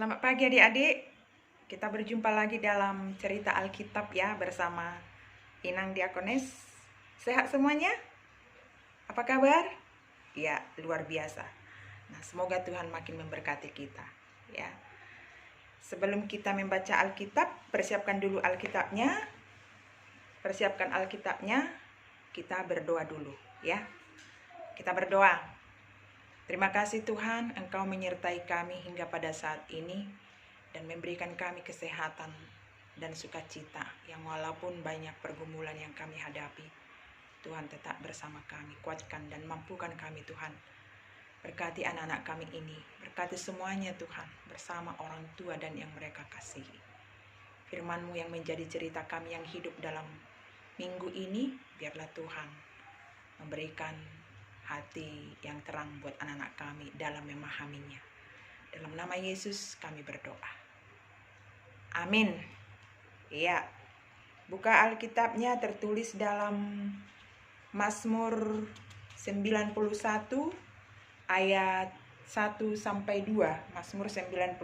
Selamat pagi adik-adik. Kita berjumpa lagi dalam cerita Alkitab ya bersama Inang Diakones. Sehat semuanya? Apa kabar? Ya, luar biasa. Nah, semoga Tuhan makin memberkati kita ya. Sebelum kita membaca Alkitab, persiapkan dulu Alkitabnya. Persiapkan Alkitabnya. Kita berdoa dulu ya. Kita berdoa. Terima kasih Tuhan, Engkau menyertai kami hingga pada saat ini dan memberikan kami kesehatan dan sukacita yang walaupun banyak pergumulan yang kami hadapi, Tuhan tetap bersama kami, kuatkan dan mampukan kami Tuhan. Berkati anak-anak kami ini, berkati semuanya Tuhan, bersama orang tua dan yang mereka kasihi. Firman-Mu yang menjadi cerita kami yang hidup dalam minggu ini, biarlah Tuhan memberikan hati yang terang buat anak-anak kami dalam memahaminya. Dalam nama Yesus kami berdoa. Amin. Ya. Buka Alkitabnya, tertulis dalam Mazmur 91 ayat 1 sampai 2. Mazmur 91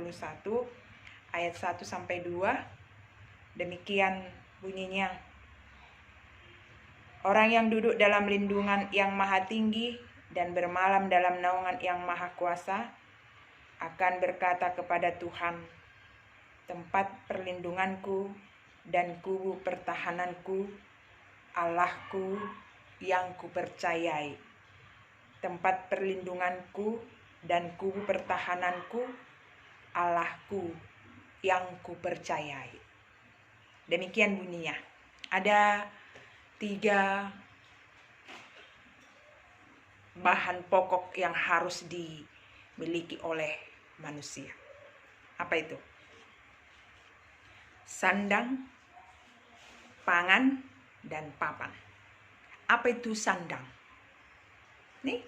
ayat 1 sampai 2. Demikian bunyinya. Orang yang duduk dalam lindungan yang maha tinggi dan bermalam dalam naungan yang maha kuasa akan berkata kepada Tuhan, tempat perlindunganku dan kubu pertahananku, Allahku yang kupercayai. Tempat perlindunganku dan kubu pertahananku, Allahku yang kupercayai. Demikian bunyinya. Ada 3 bahan pokok yang harus dimiliki oleh manusia. Apa itu? Sandang, pangan, dan papan. Apa itu sandang? Nih,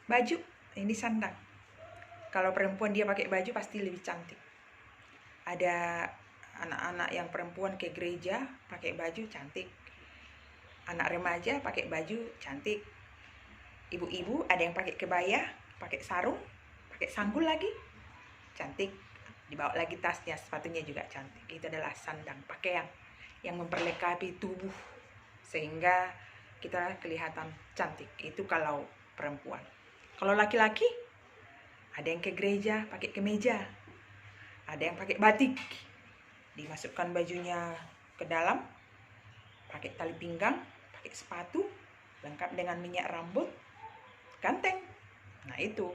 baju. Ini sandang. Kalau perempuan dia pakai baju pasti lebih cantik. Ada anak-anak yang perempuan ke gereja pakai baju cantik. Anak remaja pakai baju cantik. Ibu-ibu ada yang pakai kebaya, pakai sarung, pakai sanggul lagi. Cantik. Dibawa lagi tasnya, sepatunya juga cantik. Itu adalah sandang, pakaian yang memperlengkapi tubuh sehingga kita kelihatan cantik. Itu kalau perempuan. Kalau laki-laki, ada yang ke gereja pakai kemeja. Ada yang pakai batik. Dimasukkan bajunya ke dalam, pakai tali pinggang, pakai sepatu, lengkap dengan minyak rambut, ganteng. Nah itu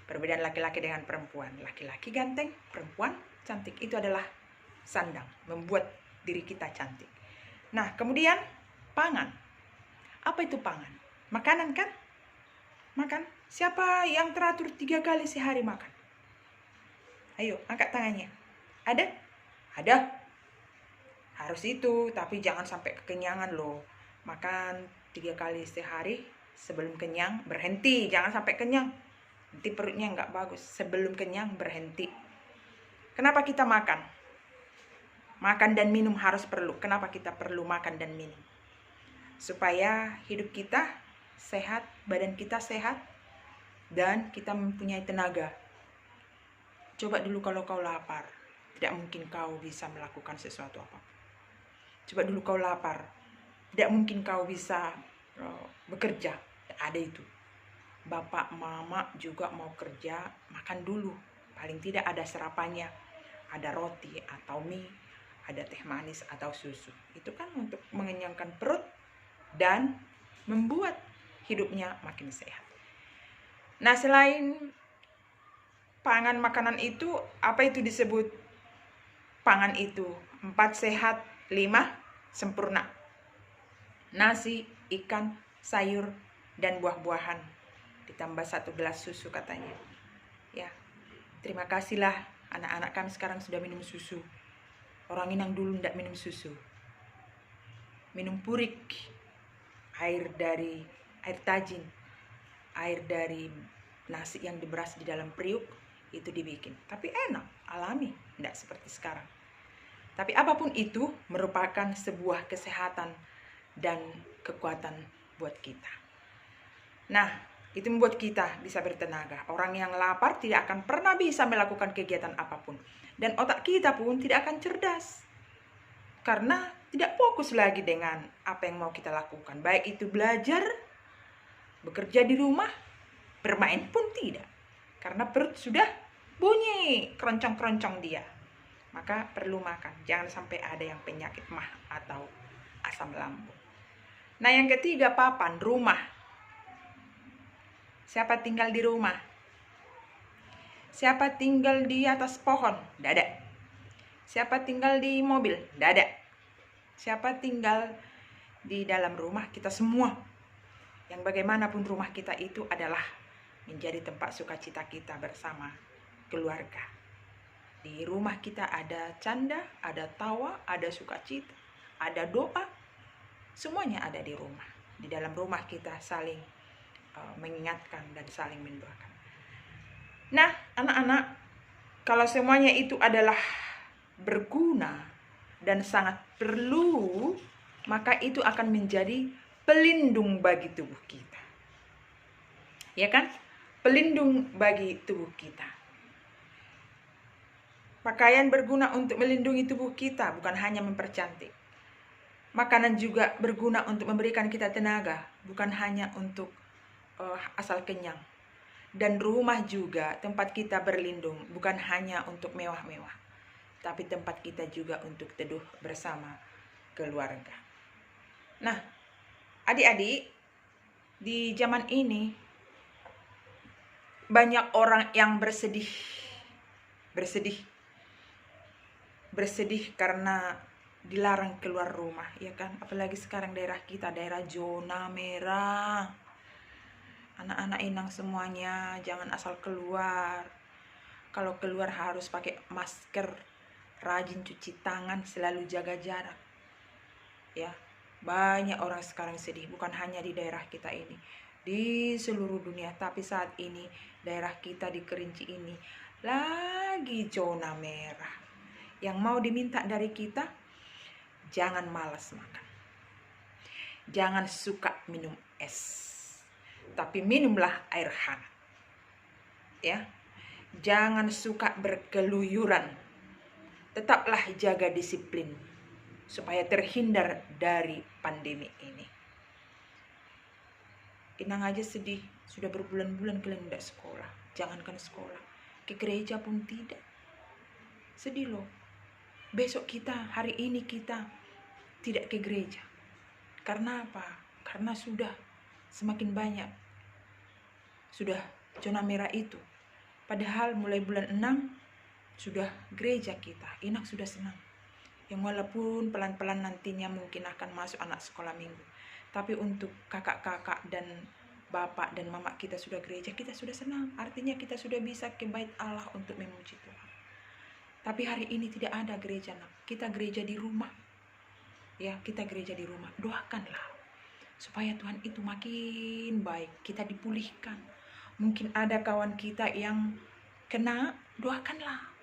perbedaan laki-laki dengan perempuan. Laki-laki ganteng, perempuan cantik. Itu adalah sandang, membuat diri kita cantik. Nah kemudian pangan. Apa itu pangan? Makanan kan? Makan. Siapa yang teratur 3 kali sehari makan? Ayo angkat tangannya. Ada? Ada. Harus itu, tapi jangan sampai kekenyangan loh. Makan 3 kali sehari, sebelum kenyang berhenti. Jangan sampai kenyang, nanti perutnya nggak bagus. Sebelum kenyang berhenti. Kenapa kita makan? Makan dan minum harus perlu. Kenapa kita perlu makan dan minum? Supaya hidup kita sehat, badan kita sehat, dan kita mempunyai tenaga. Coba dulu kalau kau lapar, tidak mungkin kau bisa melakukan sesuatu apa. Coba dulu kau lapar, tidak mungkin kau bisa bekerja. Ada itu. Bapak, mama juga mau kerja, makan dulu. Paling tidak ada sarapannya. Ada roti atau mie, ada teh manis atau susu. Itu kan untuk mengenyangkan perut dan membuat hidupnya makin sehat. Nah, selain pangan makanan itu, apa itu disebut pangan itu? 4 sehat, 5 sempurna. Nasi, ikan, sayur, dan buah-buahan. Ditambah 1 gelas susu katanya. Ya, terima kasihlah anak-anak kami sekarang sudah minum susu. Orang Inang dulu tidak minum susu. Minum purik. Air tajin. Air dari nasi yang diberas di dalam periuk. Itu dibikin. Tapi enak, alami. Tidak seperti sekarang. Tapi apapun itu merupakan sebuah kesehatan dan kekuatan buat kita. Nah, Itu membuat kita bisa bertenaga. Orang yang lapar tidak akan pernah bisa melakukan kegiatan apapun. Dan otak kita pun tidak akan cerdas. Karena tidak fokus lagi dengan apa yang mau kita lakukan. Baik itu belajar, bekerja di rumah, bermain pun tidak. Karena perut sudah bunyi, keroncong-keroncong dia. Maka perlu makan. Jangan sampai ada yang penyakit mah atau asam lambung. Nah, yang ketiga, papan, rumah. Siapa tinggal di rumah? Siapa tinggal di atas pohon? Tidak ada. Siapa tinggal di mobil? Tidak ada. Siapa tinggal di dalam rumah? Kita semua. Yang bagaimanapun rumah kita itu adalah menjadi tempat sukacita kita bersama keluarga. Di rumah kita ada canda, ada tawa, ada sukacita, ada doa. Semuanya ada di rumah. Di dalam rumah kita saling mengingatkan dan saling mendoakan. Nah, anak-anak, kalau semuanya itu adalah berguna dan sangat perlu, maka itu akan menjadi pelindung bagi tubuh kita. Ya kan? Pelindung bagi tubuh kita. Pakaian berguna untuk melindungi tubuh kita, bukan hanya mempercantik. Makanan juga berguna untuk memberikan kita tenaga, bukan hanya untuk asal kenyang. Dan rumah juga tempat kita berlindung, bukan hanya untuk mewah-mewah, tapi tempat kita juga untuk teduh bersama keluarga. Nah, adik-adik, di zaman ini banyak orang yang bersedih karena dilarang keluar rumah, ya kan? Apalagi sekarang daerah kita, daerah zona merah. Anak-anak inang semuanya, jangan asal keluar. Kalau keluar harus pakai masker, rajin cuci tangan, selalu jaga jarak. Ya, banyak orang sekarang sedih, bukan hanya di daerah kita ini, di seluruh dunia. Tapi saat ini daerah kita di Kerinci ini lagi zona merah. Yang mau diminta dari kita, jangan malas makan, jangan suka minum es, tapi minumlah air hangat. Ya, jangan suka berkeluyuran. Tetaplah jaga disiplin supaya terhindar dari pandemi ini. Inang aja sedih, sudah berbulan-bulan kalian tidak sekolah. Jangankan sekolah, ke gereja pun tidak. Sedih loh. Besok kita, hari ini kita tidak ke gereja. Karena apa? Karena sudah semakin banyak, sudah zona merah itu. Padahal mulai bulan 6 sudah gereja kita. Inang sudah senang. Yang walaupun pelan-pelan nantinya mungkin akan masuk anak sekolah minggu, tapi untuk kakak-kakak dan bapak dan mama kita sudah gereja, kita sudah senang. Artinya kita sudah bisa ke bait Allah untuk memuji Tuhan. Tapi hari ini tidak ada gereja, nak. Kita gereja di rumah. Ya, kita gereja di rumah. Doakanlah supaya Tuhan itu makin baik, kita dipulihkan. Mungkin ada kawan kita yang kena, doakanlah.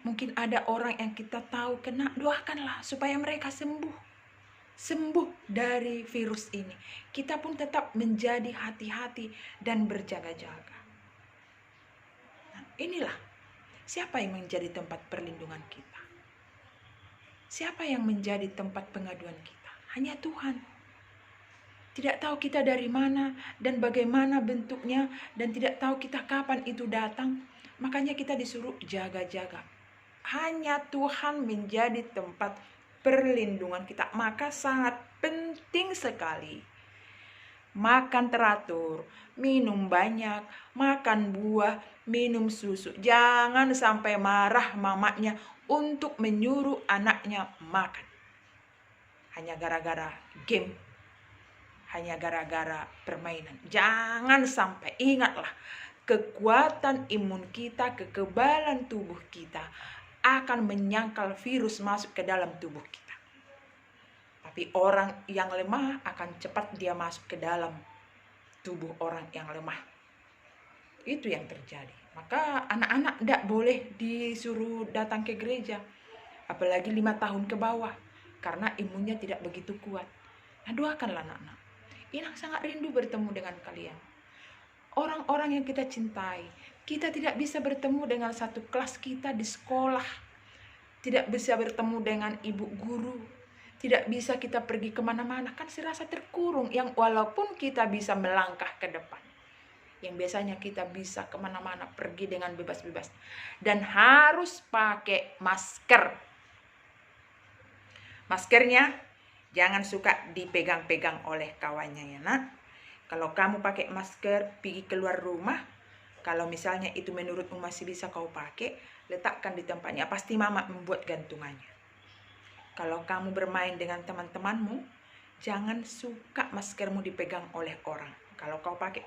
Mungkin ada orang yang kita tahu kena, doakanlah supaya mereka sembuh dari virus ini. Kita pun tetap menjadi hati-hati dan berjaga-jaga. Nah, inilah siapa yang menjadi tempat perlindungan kita. Siapa yang menjadi tempat pengaduan kita? Hanya Tuhan. Tidak tahu kita dari mana dan bagaimana bentuknya, dan tidak tahu kita kapan itu datang. Makanya kita disuruh jaga-jaga. Hanya Tuhan menjadi tempat perlindungan kita. Maka sangat penting sekali makan teratur, minum banyak, makan buah, minum susu. Jangan sampai marah mamanya untuk menyuruh anaknya makan. Hanya gara-gara game, hanya gara-gara permainan. Jangan sampai. Ingatlah, kekuatan imun kita, kekebalan tubuh kita akan menyangkal virus masuk ke dalam tubuh kita. Tapi orang yang lemah akan cepat dia masuk ke dalam tubuh orang yang lemah. Itu yang terjadi. Maka anak-anak tidak boleh disuruh datang ke gereja, apalagi 5 tahun ke bawah, karena imunnya tidak begitu kuat. Nah, doakanlah anak-anak. Inang sangat rindu bertemu dengan kalian. orang-orang yang kita cintai. Kita tidak bisa bertemu dengan satu kelas kita di sekolah, tidak bisa bertemu dengan ibu guru, tidak bisa kita pergi kemana-mana, kan serasa terkurung. Yang walaupun kita bisa melangkah ke depan, yang biasanya kita bisa kemana-mana pergi dengan bebas-bebas, dan harus pakai masker. Maskernya jangan suka dipegang-pegang oleh kawannya ya nak. Kalau kamu pakai masker pergi keluar rumah, kalau misalnya itu menurutmu masih bisa kau pakai, letakkan di tempatnya. Pasti mama membuat gantungannya. Kalau kamu bermain dengan teman-temanmu, jangan suka maskermu dipegang oleh orang. Kalau kau pakai.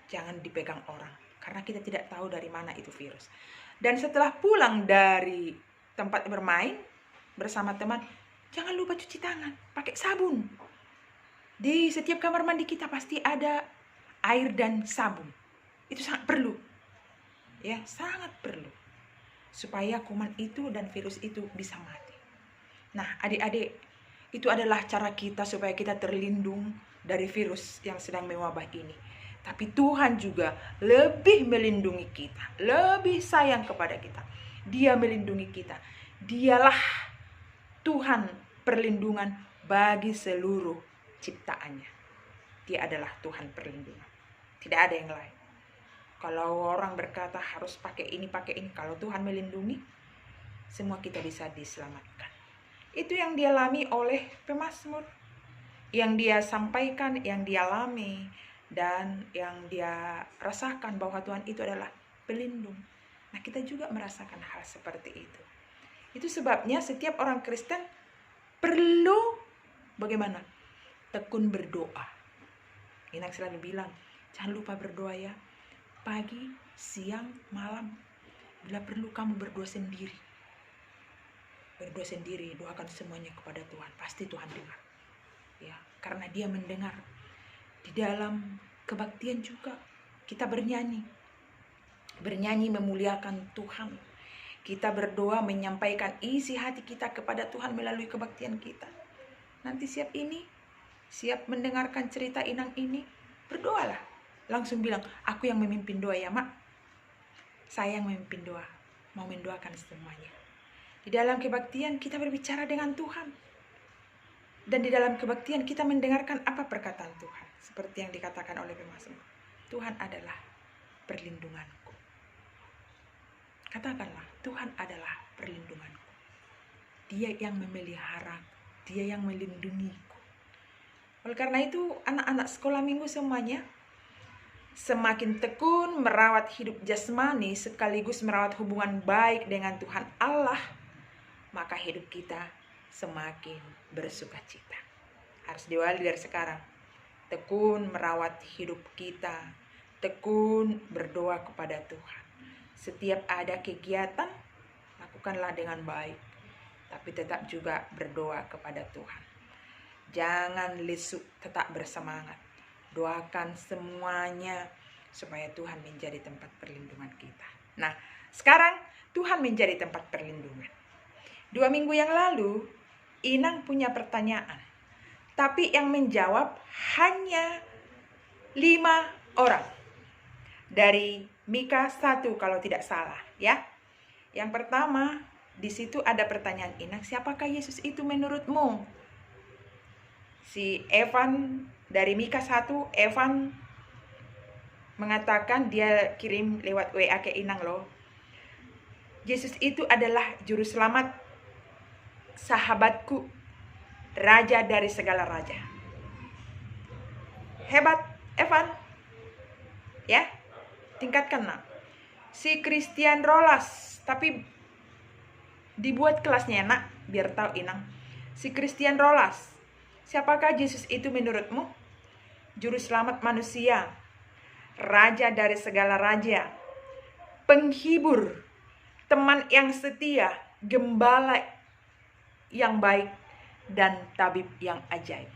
Jangan dipegang orang, karena kita tidak tahu dari mana itu virus. Dan setelah pulang dari tempat bermain bersama teman, jangan lupa cuci tangan, pakai sabun. Di setiap kamar mandi kita pasti ada air dan sabun. Itu sangat perlu. Ya, sangat perlu. Supaya kuman itu dan virus itu bisa mati. Nah, adik-adik, itu adalah cara kita supaya kita terlindung dari virus yang sedang mewabah ini. Tapi Tuhan juga lebih melindungi kita, lebih sayang kepada kita. Dia melindungi kita. Dialah Tuhan perlindungan bagi seluruh ciptaannya. Dia adalah Tuhan perlindungan. Tidak ada yang lain. Kalau orang berkata harus pakai ini, kalau Tuhan melindungi, semua kita bisa diselamatkan. Itu yang dialami oleh pemazmur, yang dia sampaikan, yang dia alami, dan yang dia rasakan bahwa Tuhan itu adalah pelindung. Nah, kita juga merasakan hal seperti itu. Itu sebabnya setiap orang Kristen perlu bagaimana? Tekun berdoa. Inang selalu bilang, jangan lupa berdoa ya. Pagi, siang, malam. Bila perlu kamu berdoa sendiri. Berdoa sendiri, doakan semuanya kepada Tuhan. Pasti Tuhan dengar. Ya, karena Dia mendengar. Di dalam kebaktian juga kita bernyanyi. Bernyanyi memuliakan Tuhan. Kita berdoa menyampaikan isi hati kita kepada Tuhan melalui kebaktian kita. Nanti siap mendengarkan cerita Inang ini, berdoalah. Langsung bilang, aku yang memimpin doa ya mak. Saya yang memimpin doa, mau mendoakan semuanya. Di dalam kebaktian kita berbicara dengan Tuhan. Dan di dalam kebaktian kita mendengarkan apa perkataan Tuhan. Seperti yang dikatakan oleh pemazmur. Tuhan adalah perlindunganku. Katakanlah, Tuhan adalah perlindunganku. Dia yang memelihara, Dia yang melindungiku. Oleh karena itu, anak-anak sekolah minggu semuanya, semakin tekun merawat hidup jasmani sekaligus merawat hubungan baik dengan Tuhan Allah, maka hidup kita semakin bersukacita. Harus diawali dari sekarang. Tekun merawat hidup kita, tekun berdoa kepada Tuhan. Setiap ada kegiatan, lakukanlah dengan baik, tapi tetap juga berdoa kepada Tuhan. Jangan lesu, tetap bersemangat. Doakan semuanya supaya Tuhan menjadi tempat perlindungan kita. Nah, sekarang Tuhan menjadi tempat perlindungan. 2 minggu yang lalu, Inang punya pertanyaan. Tapi yang menjawab hanya 5 orang. Dari Mika 1 kalau tidak salah, ya. Yang pertama, di situ ada pertanyaan Inang, siapakah Yesus itu menurutmu? Si Evan dari Mika 1, Evan mengatakan, dia kirim lewat WA ke Inang loh. Yesus itu adalah juru selamat, sahabatku, raja dari segala raja. Hebat, Evan. Ya, tingkatkan nak. Si Christian Rolas, tapi dibuat kelasnya nak, biar tahu Inang. Si Christian Rolas, siapakah Yesus itu menurutmu? Juru selamat manusia, raja dari segala raja, penghibur, teman yang setia, gembala yang baik, dan tabib yang ajaib.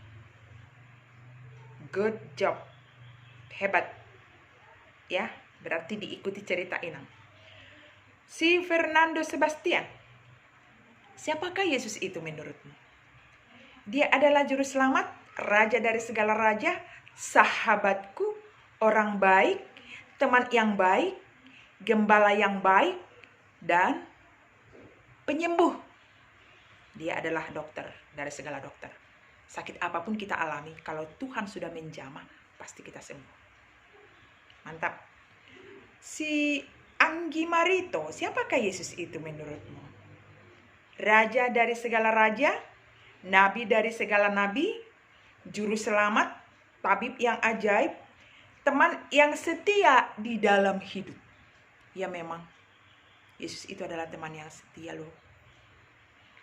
Good job. Hebat. Ya, berarti diikuti cerita Inang. Si Fernando Sebastian, siapakah Yesus itu menurutmu? Dia adalah juru selamat, raja dari segala raja, sahabatku, orang baik, teman yang baik, gembala yang baik, dan penyembuh. Dia adalah dokter dari segala dokter. Sakit apapun kita alami, kalau Tuhan sudah menjamah, pasti kita sembuh. Mantap. Si Anggi Marito, siapakah Yesus itu menurutmu? Raja dari segala raja, nabi dari segala nabi, juru selamat, tabib yang ajaib, teman yang setia di dalam hidup. Ya memang, Yesus itu adalah teman yang setia loh.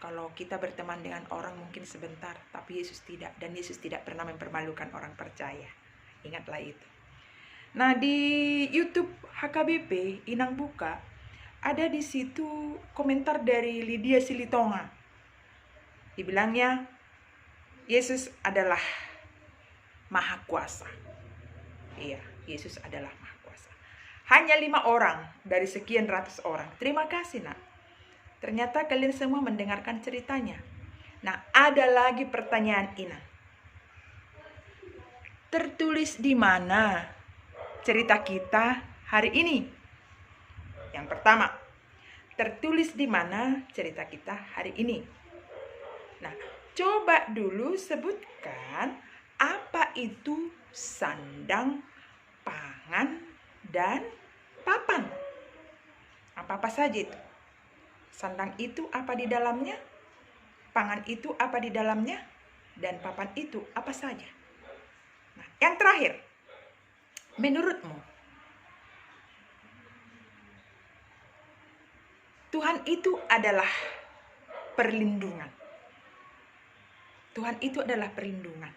Kalau kita berteman dengan orang mungkin sebentar, tapi Yesus tidak. Dan Yesus tidak pernah mempermalukan orang percaya. Ingatlah itu. Nah, di YouTube HKBP Inang Buka, ada di situ komentar dari Lydia Silitonga. Dibilangnya, Yesus adalah Maha Kuasa. Iya, Yesus adalah Maha Kuasa. Hanya 5 orang dari sekian ratus orang. Terima kasih, nak. Ternyata kalian semua mendengarkan ceritanya. Nah, ada lagi pertanyaan Inang. Tertulis di mana cerita kita hari ini? Yang pertama, tertulis di mana cerita kita hari ini? Nah, coba dulu sebutkan apa itu sandang, pangan, dan papan. Apa-apa saja itu? Sandang itu apa di dalamnya? Pangan itu apa di dalamnya? Dan papan itu apa saja? Nah, yang terakhir, menurutmu Tuhan itu adalah perlindungan. Tuhan itu adalah perlindungan.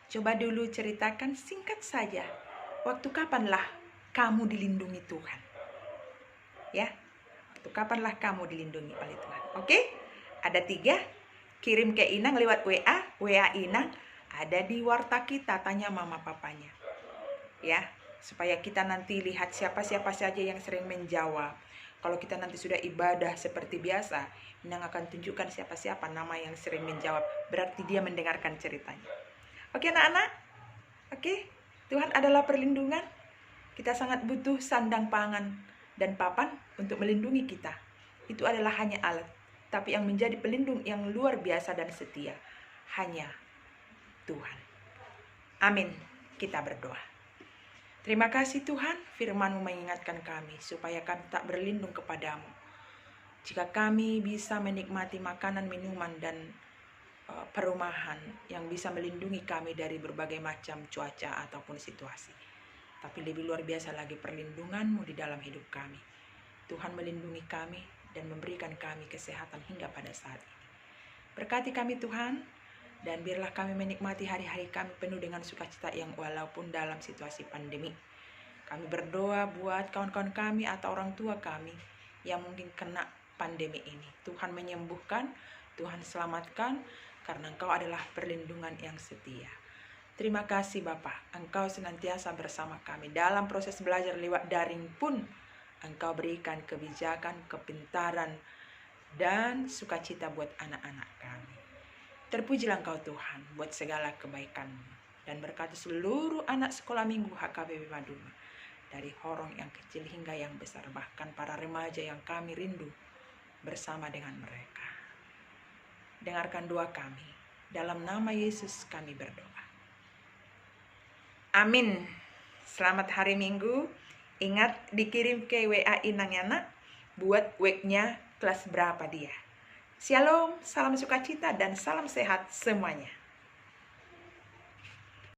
Coba dulu ceritakan singkat saja. Waktu kapanlah kamu dilindungi Tuhan? Ya. Kapanlah kamu dilindungi oleh Tuhan? Oke? Ada 3. Kirim ke Inang lewat WA. WA Inang ada di warta kita. Tanya mama papanya. Ya, supaya kita nanti lihat siapa-siapa saja yang sering menjawab. Kalau kita nanti sudah ibadah seperti biasa, Inang akan tunjukkan siapa-siapa nama yang sering menjawab. Berarti dia mendengarkan ceritanya. Oke, anak-anak? Oke? Tuhan adalah perlindungan. Kita sangat butuh sandang pangan dan papan untuk melindungi kita. Itu adalah hanya alat. Tapi yang menjadi pelindung yang luar biasa dan setia hanya Tuhan. Amin. Kita berdoa. Terima kasih Tuhan, firman-Mu mengingatkan kami supaya kami tak berlindung kepadamu. Jika kami bisa menikmati makanan, minuman, dan perumahan yang bisa melindungi kami dari berbagai macam cuaca ataupun situasi. Tapi lebih luar biasa lagi perlindungan-Mu di dalam hidup kami. Tuhan melindungi kami dan memberikan kami kesehatan hingga pada saat ini. Berkati kami Tuhan, dan biarlah kami menikmati hari-hari kami penuh dengan sukacita yang walaupun dalam situasi pandemi. Kami berdoa buat kawan-kawan kami atau orang tua kami yang mungkin kena pandemi ini. Tuhan menyembuhkan, Tuhan selamatkan, karena Engkau adalah perlindungan yang setia. Terima kasih Bapak, Engkau senantiasa bersama kami. Dalam proses belajar lewat daring pun, Engkau berikan kebijakan, kepintaran, dan sukacita buat anak-anak kami. Terpujilah Engkau Tuhan buat segala kebaikan-Mu. Dan berkati seluruh anak sekolah minggu HKBP Maduma. Dari horong yang kecil hingga yang besar. Bahkan para remaja yang kami rindu bersama dengan mereka. Dengarkan doa kami. Dalam nama Yesus kami berdoa. Amin. Selamat hari Minggu. Ingat dikirim ke WA Inang ya nak. Buat weeknya kelas berapa dia. Shalom, salam sukacita dan salam sehat semuanya.